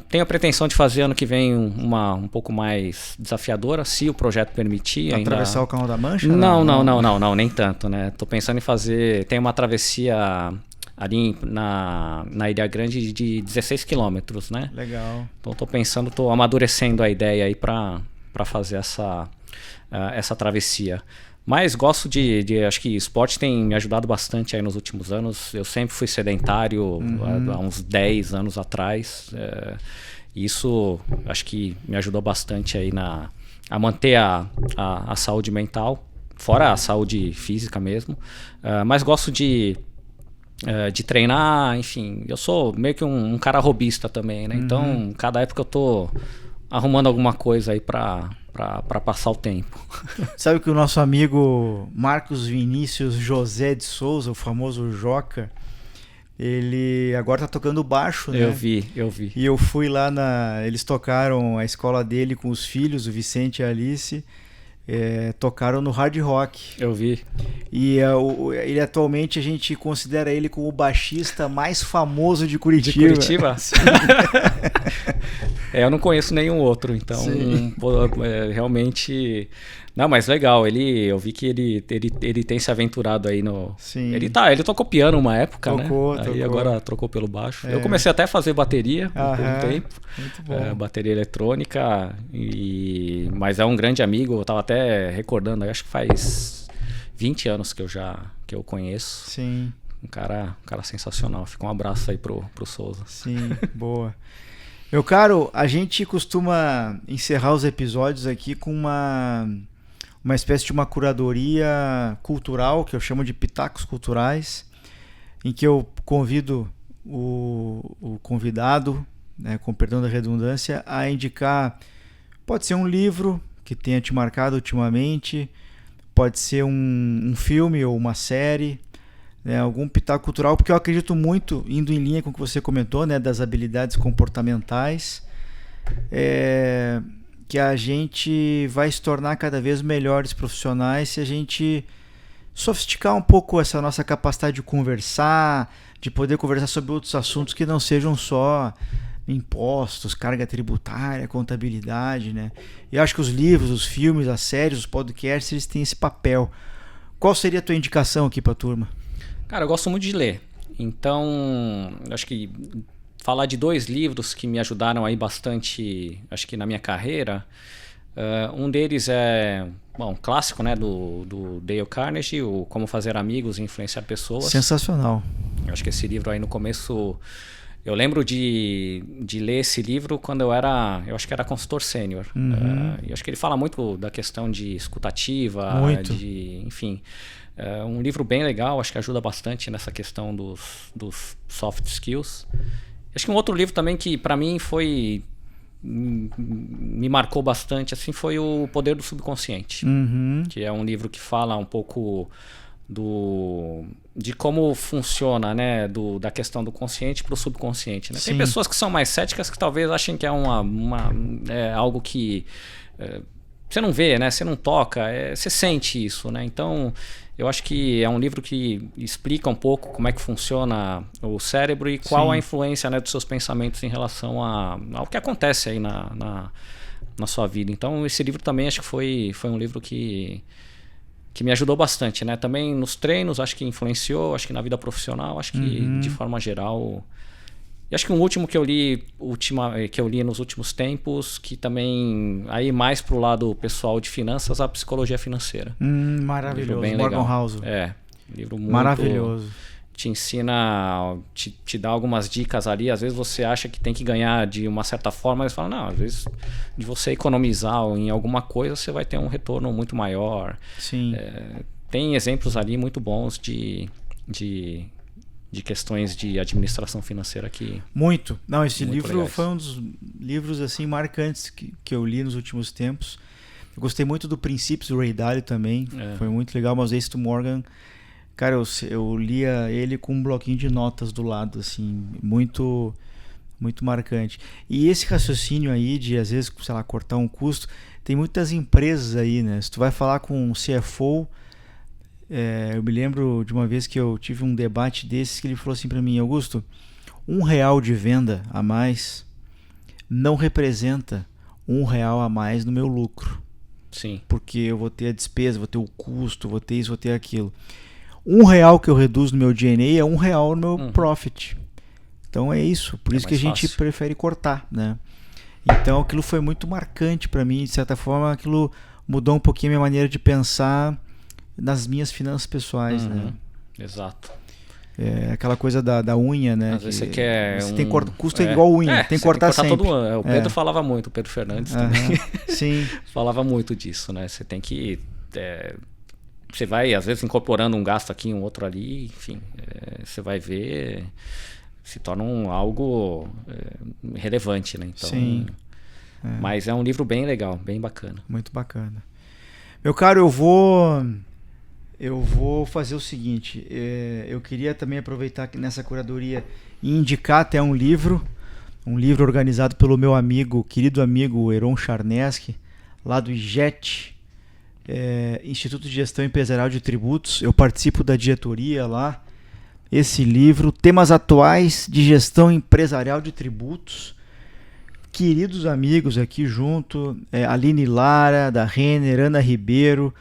Tenho a pretensão de fazer ano que vem uma um pouco mais desafiadora, se o projeto permitir. Atravessar o Canal da Mancha? Não, nem tanto, né? Tô pensando em fazer, tem uma travessia ali na Ilha Grande de 16 quilômetros, né? Legal. Então tô amadurecendo a ideia aí para fazer essa travessia. Mas gosto acho que esporte tem me ajudado bastante aí nos últimos anos. Eu sempre fui sedentário há uns 10 anos atrás. Isso acho que me ajudou bastante aí a manter a saúde mental, fora a saúde física mesmo. Mas gosto de treinar, enfim. Eu sou meio que um cara robista também, né? Então, cada época eu tô arrumando alguma coisa aí para passar o tempo. Sabe que o nosso amigo Marcos Vinícius José de Souza, o famoso Joca, ele agora tá tocando baixo, né? Eu vi. E eu fui lá eles tocaram a escola dele com os filhos, o Vicente e a Alice. Tocaram no Hard Rock. Eu vi. E ele atualmente a gente considera ele como o baixista mais famoso de Curitiba. De Curitiba? Eu não conheço nenhum outro, então realmente... Não, mas legal, eu vi que ele tem se aventurado aí no... Sim. Ele tocou piano uma época, tocou. Aí agora trocou pelo baixo. Eu comecei até a fazer bateria por um tempo. Muito bom. Bateria eletrônica, mas é um grande amigo, eu tava até recordando, acho que faz 20 anos que eu conheço. Sim. um cara sensacional. Fica um abraço aí pro Souza. Sim, boa. Meu caro, a gente costuma encerrar os episódios aqui com uma espécie de uma curadoria cultural, que eu chamo de pitacos culturais, em que eu convido o convidado, né, com perdão da redundância, a indicar, pode ser um livro que tenha te marcado ultimamente, pode ser um filme ou uma série, né, algum pitaco cultural, porque eu acredito muito, indo em linha com o que você comentou, né, das habilidades comportamentais, que a gente vai se tornar cada vez melhores profissionais se a gente sofisticar um pouco essa nossa capacidade de conversar, de poder conversar sobre outros assuntos que não sejam só impostos, carga tributária, contabilidade, né? E eu acho que os livros, os filmes, as séries, os podcasts, eles têm esse papel. Qual seria a tua indicação aqui para a turma? Cara, eu gosto muito de ler. Então, eu acho que falar de 2 livros que me ajudaram aí bastante, acho que na minha carreira. Um deles é um clássico, né, do Dale Carnegie, o Como Fazer Amigos e Influenciar Pessoas. Sensacional. Eu acho que esse livro aí no começo... Eu lembro de ler esse livro quando eu acho que era consultor sênior. Eu acho que ele fala muito da questão de escutativa, enfim... um livro bem legal, acho que ajuda bastante nessa questão dos soft skills. Acho que um outro livro também que para mim me marcou bastante assim, foi O Poder do Subconsciente, que é um livro que fala um pouco de como funciona, né, da questão do consciente para o subconsciente, né? Tem pessoas que são mais céticas que talvez achem que é algo que você não vê, né? Você não toca, você sente isso, né? Então, eu acho que é um livro que explica um pouco como é que funciona o cérebro e qual a influência, né, dos seus pensamentos em relação ao que acontece aí na sua vida. Então, esse livro também acho que foi um livro que me ajudou bastante, né? Também nos treinos, acho que influenciou, acho que na vida profissional, acho que de forma geral... E acho que um último que eu li nos últimos tempos, que também aí mais pro lado pessoal de finanças, a Psicologia Financeira. Maravilhoso, bem Morgan legal. Housel. Livro muito... Maravilhoso. Te ensina, te dá algumas dicas ali. Às vezes você acha que tem que ganhar de uma certa forma, mas fala, não, às vezes de você economizar em alguma coisa, você vai ter um retorno muito maior. Sim. Tem exemplos ali muito bons de questões de administração financeira aqui. Muito. Não, esse livro legais. foi um dos livros assim marcantes que eu li nos últimos tempos. Eu gostei muito do Princípios do Ray Dalio também. Foi muito legal, mas esse do Morgan, cara, eu lia ele com um bloquinho de notas do lado, assim, muito, muito marcante. E esse raciocínio aí de, às vezes, sei lá, cortar um custo, tem muitas empresas aí, né? Se tu vai falar com um CFO, eu me lembro de uma vez que eu tive um debate desses que ele falou assim para mim: Augusto, R$1 de venda a mais não representa R$1 a mais no meu lucro. Sim. Porque eu vou ter a despesa, vou ter o custo, vou ter isso, vou ter aquilo. R$1 que eu reduzo no meu G&A é R$1 no meu profit. Então é isso. Por isso que a gente prefere cortar, né? Então aquilo foi muito marcante para mim. De certa forma, aquilo mudou um pouquinho a minha maneira de pensar nas minhas finanças pessoais, né? Exato. Aquela coisa da unha, né? Às vezes você quer... custo é igual unha, tem que cortar sempre. Todo ano. O Pedro falava muito, o Pedro Fernandes também. Sim. Falava muito disso, né? Você tem que... você vai, às vezes, incorporando um gasto aqui, um outro ali, enfim. Você vai ver... Se torna algo relevante, né? Então, sim. Mas é um livro bem legal, bem bacana. Muito bacana. Meu caro, eu vou fazer o seguinte, eu queria também aproveitar aqui nessa curadoria e indicar até um livro organizado pelo meu querido amigo Heron Charneski, lá do IGET, Instituto de Gestão Empresarial de Tributos. Eu participo da diretoria lá. Esse livro, Temas Atuais de Gestão Empresarial de Tributos. Queridos amigos aqui junto, Aline Lara, da Renner, Ana Ribeiro,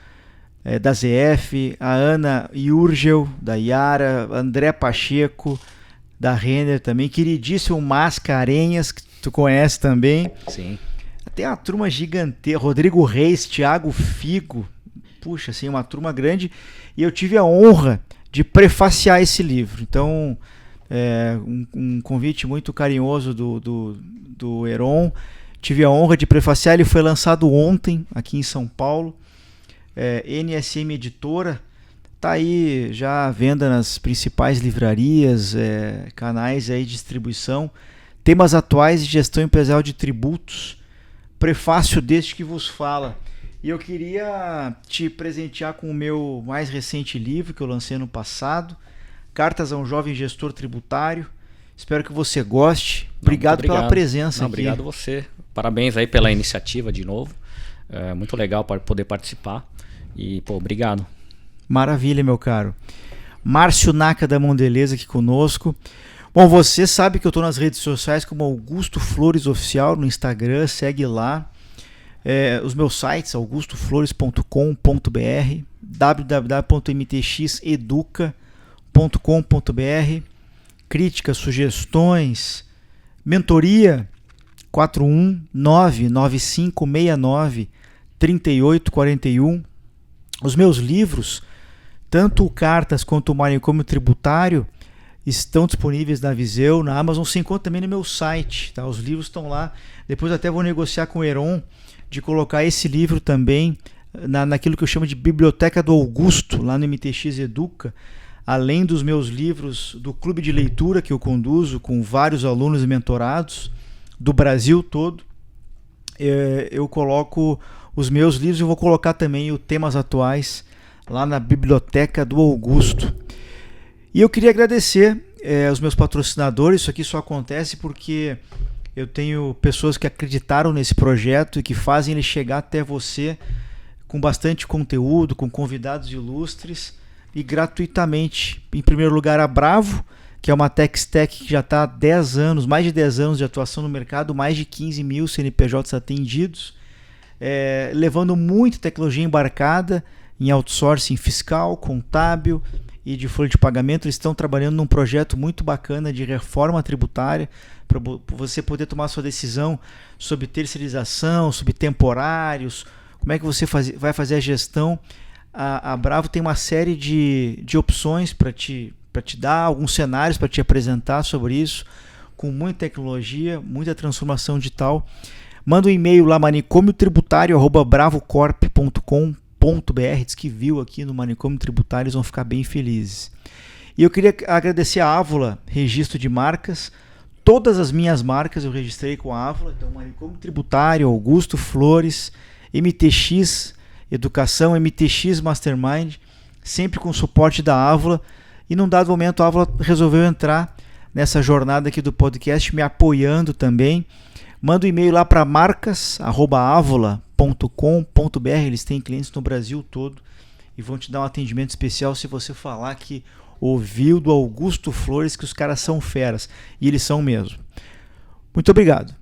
da ZF, a Ana Yurgel, da Yara, André Pacheco, da Renner também, queridíssimo Mascarenhas, que tu conhece também. Sim. Tem uma turma gigantesca, Rodrigo Reis, Thiago Figo, puxa, assim, uma turma grande. E eu tive a honra de prefaciar esse livro. Então, um convite muito carinhoso do Heron. Tive a honra de prefaciar, ele foi lançado ontem aqui em São Paulo. NSM Editora, está aí já à venda nas principais livrarias, canais aí de distribuição. Temas atuais de gestão empresarial de tributos, prefácio deste que vos fala. E eu queria te presentear com o meu mais recente livro que eu lancei ano passado, Cartas a um Jovem Gestor Tributário. Espero que você goste. Obrigado pela presença aqui. Obrigado você. Parabéns aí pela iniciativa de novo. É muito legal para poder participar. E, obrigado. Maravilha, meu caro. Márcio Naka da Mondeleza aqui conosco. Bom, você sabe que eu estou nas redes sociais como Augusto Flores Oficial no Instagram, segue lá. Os meus sites, augustoflores.com.br, www.mtxeduca.com.br, críticas, sugestões, mentoria 41995693841. Os meus livros, tanto o Cartas quanto o Manicômio Tributário, estão disponíveis na Viseu, na Amazon, se encontra também no meu site, tá? Os livros estão lá. Depois até vou negociar com o Heron de colocar esse livro também naquilo que eu chamo de Biblioteca do Augusto, lá no MTX Educa, além dos meus livros do clube de leitura que eu conduzo com vários alunos e mentorados do Brasil todo. Eu coloco os meus livros e vou colocar também os temas atuais lá na Biblioteca do Augusto. E eu queria agradecer aos meus patrocinadores. Isso aqui só acontece porque eu tenho pessoas que acreditaram nesse projeto e que fazem ele chegar até você com bastante conteúdo, com convidados ilustres e gratuitamente. Em primeiro lugar, a Bravo, que é uma tech stack que já está há 10 anos, mais de 10 anos de atuação no mercado, mais de 15 mil CNPJs atendidos, levando muita tecnologia embarcada em outsourcing fiscal, contábil e de folha de pagamento. Eles estão trabalhando num projeto muito bacana de reforma tributária para você poder tomar sua decisão sobre terceirização, sobre temporários, como é que você vai fazer a gestão. A Bravo tem uma série de opções para te dar, alguns cenários para te apresentar sobre isso, com muita tecnologia, muita transformação digital. Manda um e-mail lá, manicomiotributário@bravocorp.com.br, diz que viu aqui no Manicômio Tributário, eles vão ficar bem felizes. E eu queria agradecer a Avola, registro de marcas. Todas as minhas marcas eu registrei com a Avola, então Manicômio Tributário, Augusto Flores, MTX Educação, MTX Mastermind, sempre com suporte da Avola. E num dado momento a Avola resolveu entrar nessa jornada aqui do podcast, me apoiando também. Manda um e-mail lá para marcas@avola.com.br. Eles têm clientes no Brasil todo e vão te dar um atendimento especial se você falar que ouviu do Augusto Flores, que os caras são feras. E eles são mesmo. Muito obrigado.